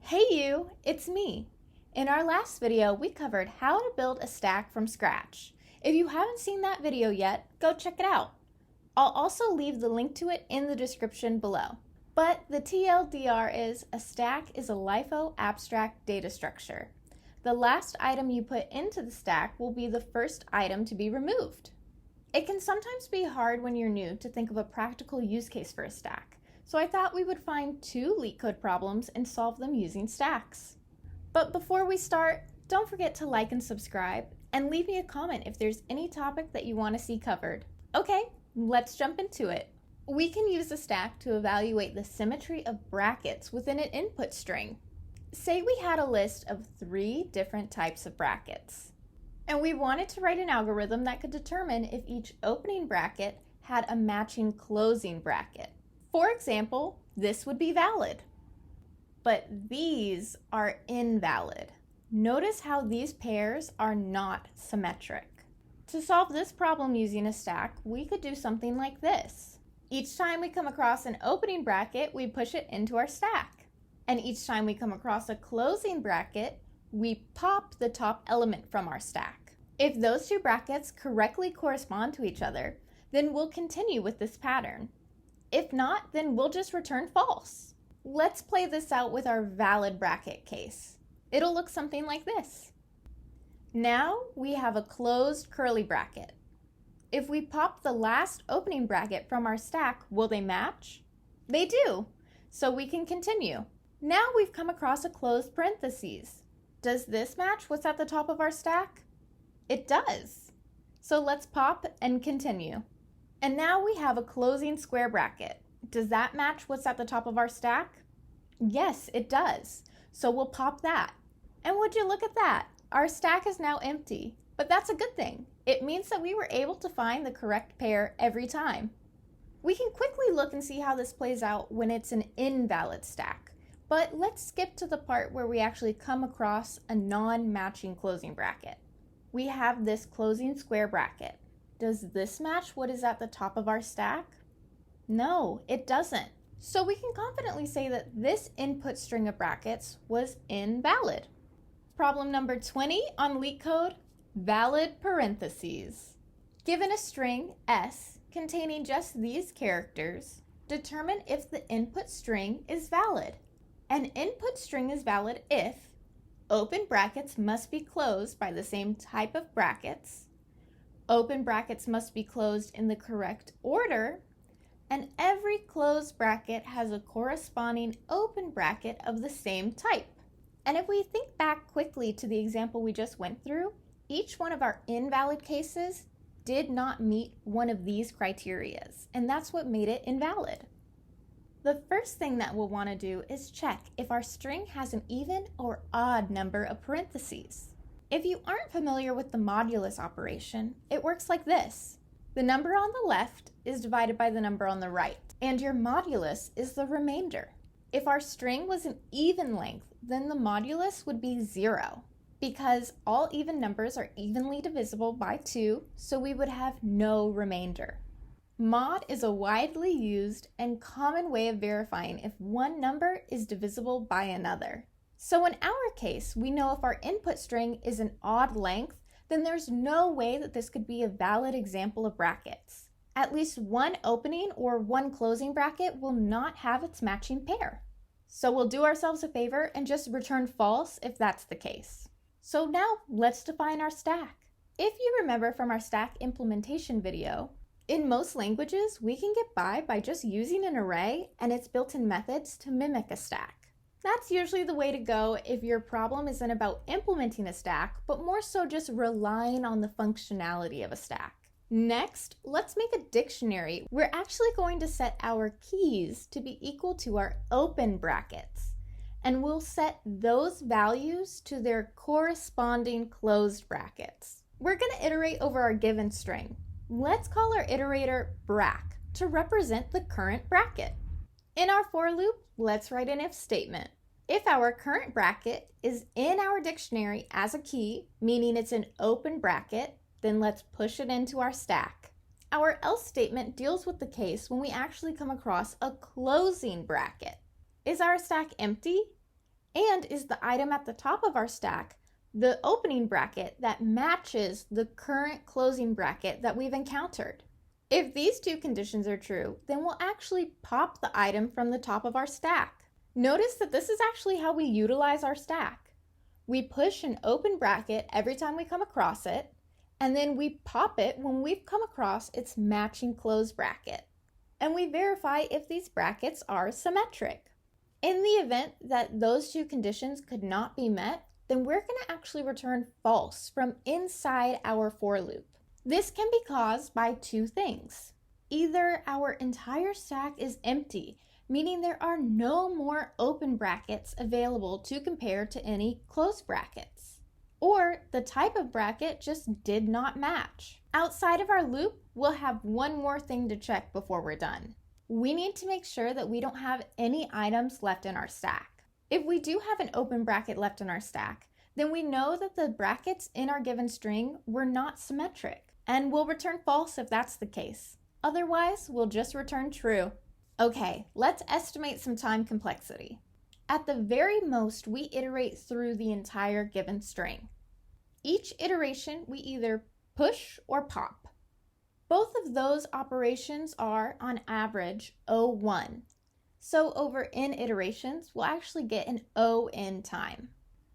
Hey you, it's me. In our last video, we covered how to build a stack from scratch. If you haven't seen that video yet, go check it out. I'll also leave the link to it in the description below. But the TLDR is a stack is a LIFO abstract data structure. The last item you put into the stack will be the first item to be removed. It can sometimes be hard when you're new to think of a practical use case for a stack. So I thought we would find two LeetCode problems and solve them using stacks. But before we start, don't forget to like and subscribe, and leave me a comment if there's any topic that you want to see covered. Okay, let's jump into it. We can use a stack to evaluate the symmetry of brackets within an input string. Say we had a list of 3 different types of brackets, and we wanted to write an algorithm that could determine if each opening bracket had a matching closing bracket. For example, this would be valid, but these are invalid. Notice how these pairs are not symmetric. To solve this problem using a stack, we could do something like this. Each time we come across an opening bracket, we push it into our stack. And each time we come across a closing bracket, we pop the top element from our stack. If those 2 brackets correctly correspond to each other, then we'll continue with this pattern. If not, then we'll just return false. Let's play this out with our valid bracket case. It'll look something like this. Now we have a closed curly bracket. If we pop the last opening bracket from our stack, will they match? They do, so we can continue. Now we've come across a closed parentheses. Does this match what's at the top of our stack? It does. So let's pop and continue. And now we have a closing square bracket. Does that match what's at the top of our stack? Yes, it does. So we'll pop that. And would you look at that? Our stack is now empty, but that's a good thing. It means that we were able to find the correct pair every time. We can quickly look and see how this plays out when it's an invalid stack. But let's skip to the part where we actually come across a non-matching closing bracket. We have this closing square bracket. Does this match what is at the top of our stack? No, it doesn't. So we can confidently say that this input string of brackets was invalid. Problem number 20 on LeetCode, valid parentheses. Given a string S containing just these characters, determine if the input string is valid. An input string is valid if open brackets must be closed by the same type of brackets, open brackets must be closed in the correct order, and every closed bracket has a corresponding open bracket of the same type. And if we think back quickly to the example we just went through, each one of our invalid cases did not meet one of these criteria, and that's what made it invalid. The first thing that we'll want to do is check if our string has an even or odd number of parentheses. If you aren't familiar with the modulus operation, it works like this. The number on the left is divided by the number on the right, and your modulus is the remainder. If our string was an even length, then the modulus would be 0, because all even numbers are evenly divisible by 2, so we would have no remainder. Mod is a widely used and common way of verifying if one number is divisible by another. So in our case, we know if our input string is an odd length, then there's no way that this could be a valid example of brackets. At least one opening or one closing bracket will not have its matching pair. So we'll do ourselves a favor and just return false if that's the case. So now let's define our stack. If you remember from our stack implementation video, in most languages, we can get by just using an array and its built-in methods to mimic a stack. That's usually the way to go if your problem isn't about implementing a stack, but more so just relying on the functionality of a stack. Next, let's make a dictionary. We're actually going to set our keys to be equal to our open brackets, and we'll set those values to their corresponding closed brackets. We're going to iterate over our given string. Let's call our iterator brack to represent the current bracket. In our for loop, let's write an if statement. If our current bracket is in our dictionary as a key, meaning it's an open bracket, then let's push it into our stack. Our else statement deals with the case when we actually come across a closing bracket. Is our stack empty? And is the item at the top of our stack the opening bracket that matches the current closing bracket that we've encountered? If these two conditions are true, then we'll actually pop the item from the top of our stack. Notice that this is actually how we utilize our stack. We push an open bracket every time we come across it, and then we pop it when we've come across its matching close bracket. And we verify if these brackets are symmetric. In the event that those two conditions could not be met, then we're going to actually return false from inside our for loop. This can be caused by two things. Either our entire stack is empty, meaning there are no more open brackets available to compare to any closed brackets, or the type of bracket just did not match. Outside of our loop, we'll have one more thing to check before we're done. We need to make sure that we don't have any items left in our stack. If we do have an open bracket left in our stack, then we know that the brackets in our given string were not symmetric, and we'll return false if that's the case. Otherwise, we'll just return true. Okay, let's estimate some time complexity. At the very most, we iterate through the entire given string. Each iteration, we either push or pop. Both of those operations are, on average, O1. So over n iterations, we'll actually get an O in time.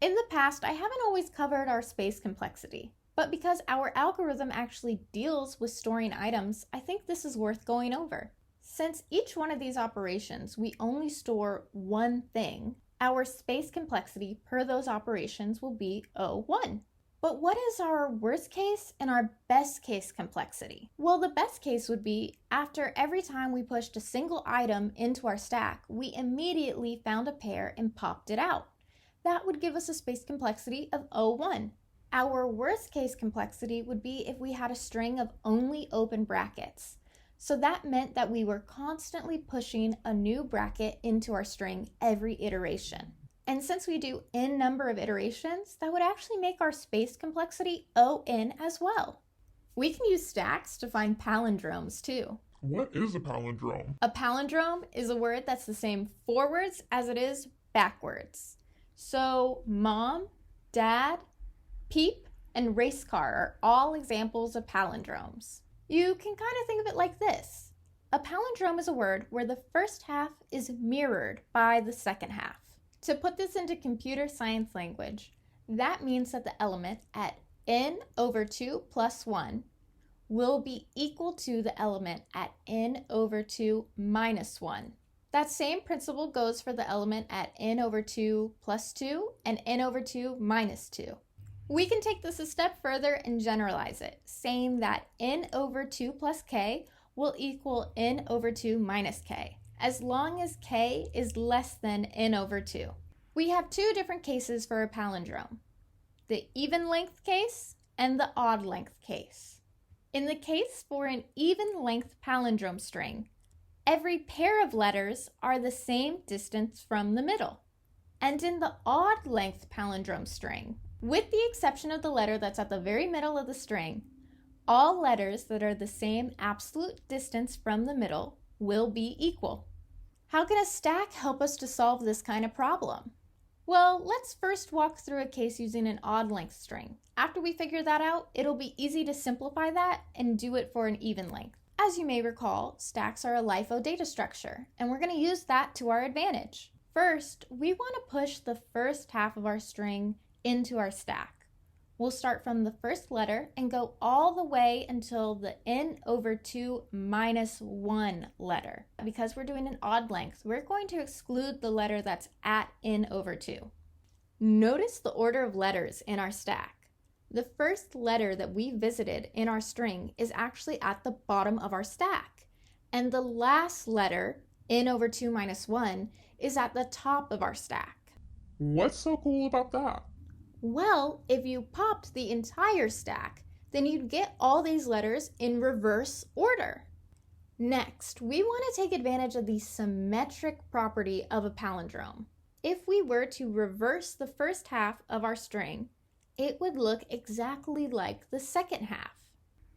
In the past, I haven't always covered our space complexity, but because our algorithm actually deals with storing items, I think this is worth going over. Since each one of these operations, we only store one thing, our space complexity per those operations will be O1. But what is our worst case and our best case complexity? Well, the best case would be after every time we pushed a single item into our stack, we immediately found a pair and popped it out. That would give us a space complexity of O1. Our worst case complexity would be if we had a string of only open brackets. So that meant that we were constantly pushing a new bracket into our string every iteration. And since we do n number of iterations, that would actually make our space complexity O(n) as well. We can use stacks to find palindromes too. What is a palindrome? A palindrome is a word that's the same forwards as it is backwards. So mom, dad, peep, and race car are all examples of palindromes. You can kind of think of it like this. A palindrome is a word where the first half is mirrored by the second half. To put this into computer science language, that means that the element at n/2 plus 1 will be equal to the element at n/2 minus 1. That same principle goes for the element at n/2 plus 2 and n/2 minus 2. We can take this a step further and generalize it, saying that n/2 plus k will equal n/2 minus k, as long as k is less than n/2. We have two different cases for a palindrome, the even length case and the odd length case. In the case for an even length palindrome string, every pair of letters are the same distance from the middle. And in the odd length palindrome string, with the exception of the letter that's at the very middle of the string, all letters that are the same absolute distance from the middle will be equal. How can a stack help us to solve this kind of problem? Well, let's first walk through a case using an odd length string. After we figure that out, it'll be easy to simplify that and do it for an even length. As you may recall, stacks are a LIFO data structure, and we're going to use that to our advantage. First, we want to push the first half of our string into our stack. We'll start from the first letter and go all the way until the n/2 minus 1 letter. Because we're doing an odd length, we're going to exclude the letter that's at n/2. Notice the order of letters in our stack. The first letter that we visited in our string is actually at the bottom of our stack, and the last letter, n/2 minus 1, is at the top of our stack. What's so cool about that? Well, if you popped the entire stack, then you'd get all these letters in reverse order. Next, we want to take advantage of the symmetric property of a palindrome. If we were to reverse the first half of our string, it would look exactly like the second half.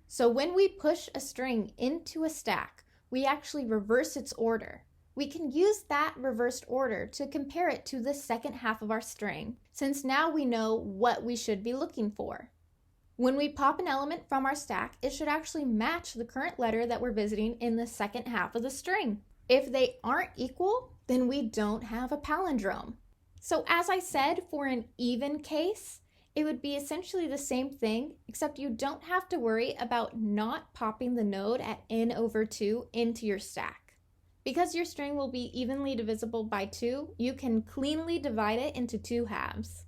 So when we push a string into a stack, we actually reverse its order, we can use that reversed order to compare it to the second half of our string, since now we know what we should be looking for. When we pop an element from our stack, it should actually match the current letter that we're visiting in the second half of the string. If they aren't equal, then we don't have a palindrome. So as I said, for an even case, it would be essentially the same thing, except you don't have to worry about not popping the node at n/2 into your stack. Because your string will be evenly divisible by 2, you can cleanly divide it into 2 halves.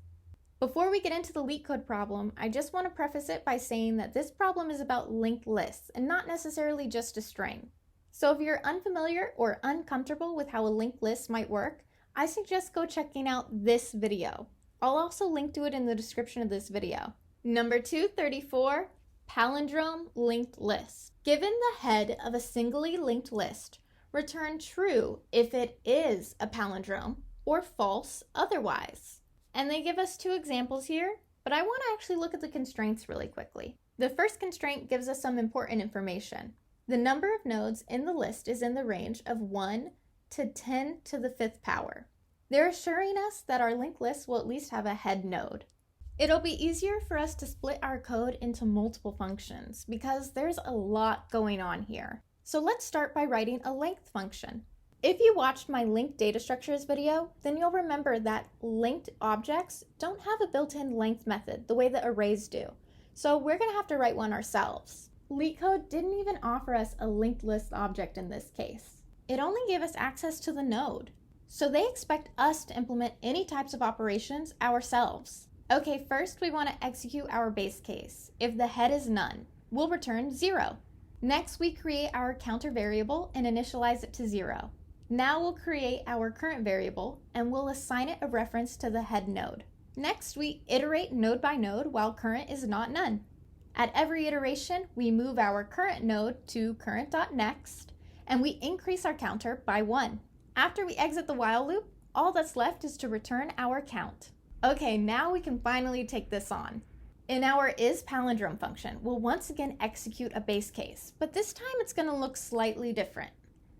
Before we get into the leetCode problem, I just want to preface it by saying that this problem is about linked lists and not necessarily just a string. So if you're unfamiliar or uncomfortable with how a linked list might work, I suggest go checking out this video. I'll also link to it in the description of this video. Number 234, palindrome linked list. Given the head of a singly linked list, return true if it is a palindrome or false otherwise. And they give us 2 examples here, but I want to actually look at the constraints really quickly. The first constraint gives us some important information. The number of nodes in the list is in the range of 1 to 10 to the 5th power. They're assuring us that our linked list will at least have a head node. It'll be easier for us to split our code into multiple functions because there's a lot going on here. So let's start by writing a length function. If you watched my linked data structures video, then you'll remember that linked objects don't have a built-in length method the way that arrays do. So we're going to have to write one ourselves. LeetCode didn't even offer us a linked list object in this case. It only gave us access to the node. So they expect us to implement any types of operations ourselves. Okay, first we want to execute our base case. If the head is none, we'll return 0. Next, we create our counter variable and initialize it to 0. Now we'll create our current variable and we'll assign it a reference to the head node. Next, we iterate node by node while current is not none. At every iteration, we move our current node to current.next and we increase our counter by 1. After we exit the while loop, all that's left is to return our count. Okay, now we can finally take this on. In our isPalindrome function, we'll once again execute a base case, but this time it's going to look slightly different.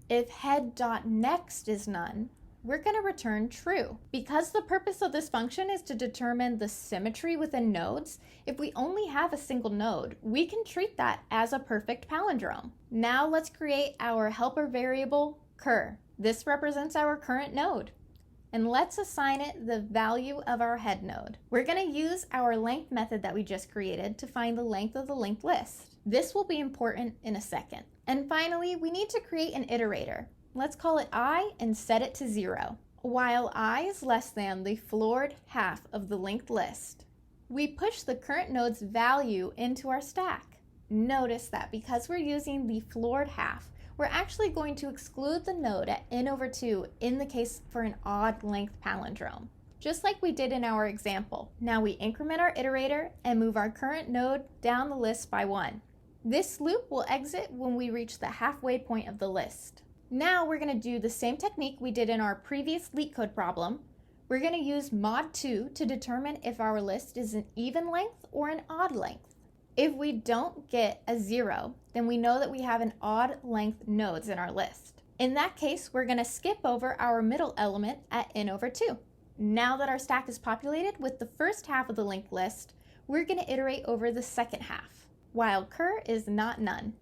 If head.next is none, we're going to return true. Because the purpose of this function is to determine the symmetry within nodes, if we only have a single node, we can treat that as a perfect palindrome. Now let's create our helper variable cur. This represents our current node. And let's assign it the value of our head node. We're going to use our length method that we just created to find the length of the linked list. This will be important in a second. And finally, we need to create an iterator. Let's call it I and set it to 0. While I is less than the floored half of the linked list, we push the current node's value into our stack. Notice that because we're using the floored half, we're actually going to exclude the node at n/2 in the case for an odd length palindrome, just like we did in our example. Now we increment our iterator and move our current node down the list by 1. This loop will exit when we reach the halfway point of the list. Now we're going to do the same technique we did in our previous LeetCode problem. We're going to use mod2 to determine if our list is an even length or an odd length. If we don't get a 0, then we know that we have an odd length nodes in our list. In that case, we're going to skip over our middle element at n/2. Now that our stack is populated with the first half of the linked list, we're going to iterate over the second half, while cur is not none.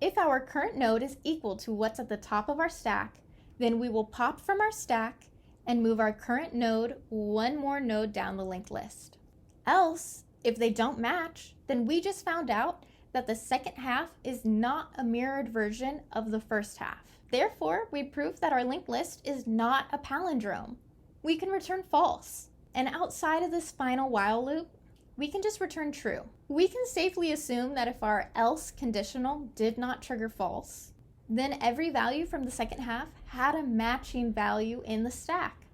If our current node is equal to what's at the top of our stack, then we will pop from our stack and move our current node one more node down the linked list. Else, if they don't match, then we just found out that the second half is not a mirrored version of the first half. Therefore, we proved that our linked list is not a palindrome. We can return false. And outside of this final while loop, we can just return true. We can safely assume that if our else conditional did not trigger false, then every value from the second half had a matching value in the stack.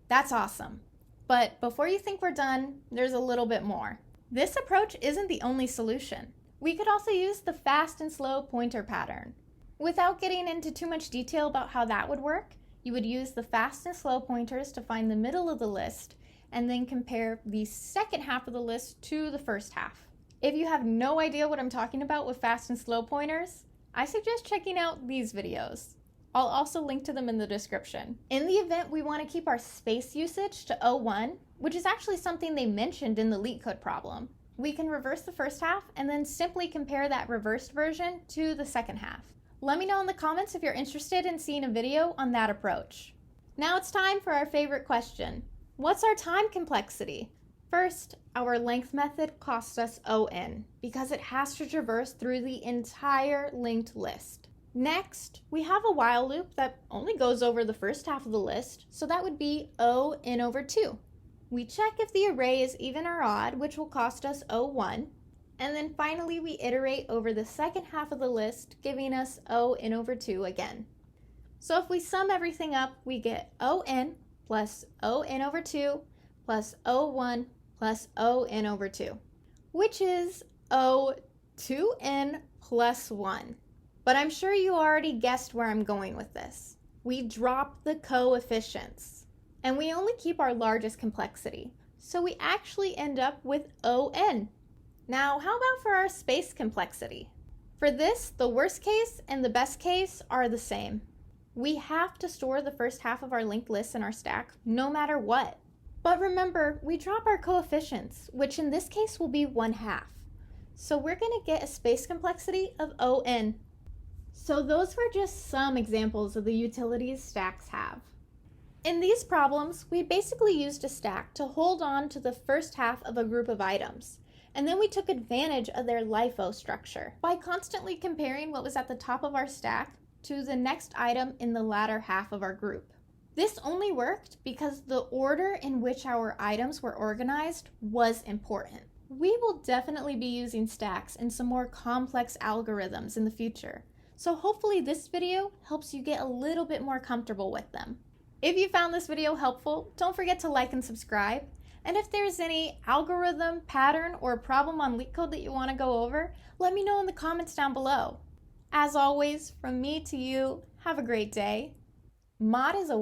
That's awesome. But before you think we're done, there's a little bit more. This approach isn't the only solution. We could also use the fast and slow pointer pattern. Without getting into too much detail about how that would work, you would use the fast and slow pointers to find the middle of the list and then compare the second half of the list to the first half. If you have no idea what I'm talking about with fast and slow pointers, I suggest checking out these videos. I'll also link to them in the description. In the event we want to keep our space usage to O1, which is actually something they mentioned in the leetCode problem, we can reverse the first half and then simply compare that reversed version to the second half. Let me know in the comments if you're interested in seeing a video on that approach. Now it's time for our favorite question. What's our time complexity? First, our length method costs us ON because it has to traverse through the entire linked list. Next, we have a while loop that only goes over the first half of the list, so that would be ON over 2. We check if the array is even or odd, which will cost us O1, and then finally we iterate over the second half of the list, giving us ON over 2 again. So if we sum everything up, we get ON plus ON over 2 plus O1 plus ON over 2, which is O2N plus 1. But I'm sure you already guessed where I'm going with this. We drop the coefficients, and we only keep our largest complexity. So we actually end up with ON. Now, how about for our space complexity? For this, the worst case and the best case are the same. We have to store the first half of our linked list in our stack, no matter what. But remember, we drop our coefficients, which in this case will be 1/2. So we're going to get a space complexity of ON. So those were just some examples of the utilities stacks have. In these problems, we basically used a stack to hold on to the first half of a group of items, and then we took advantage of their LIFO structure by constantly comparing what was at the top of our stack to the next item in the latter half of our group. This only worked because the order in which our items were organized was important. We will definitely be using stacks in some more complex algorithms in the future, so hopefully this video helps you get a little bit more comfortable with them. If you found this video helpful, don't forget to like and subscribe. And if there's any algorithm, pattern, or problem on LeetCode that you want to go over, let me know in the comments down below. As always, from me to you, have a great day. Mod is a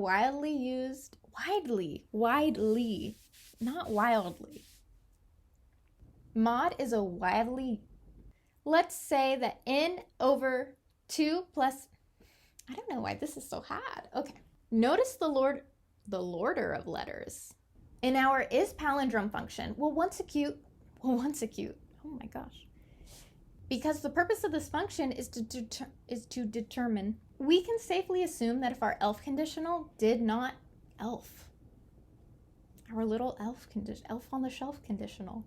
Mod is a widely, let's say that n over 2 plus, I don't know why this is so hard. Okay. Notice the order of letters. In our isPalindrome function, oh my gosh. Because the purpose of this function is to determine, we can safely assume that if our elf conditional did not elf, our little elf on the shelf conditional,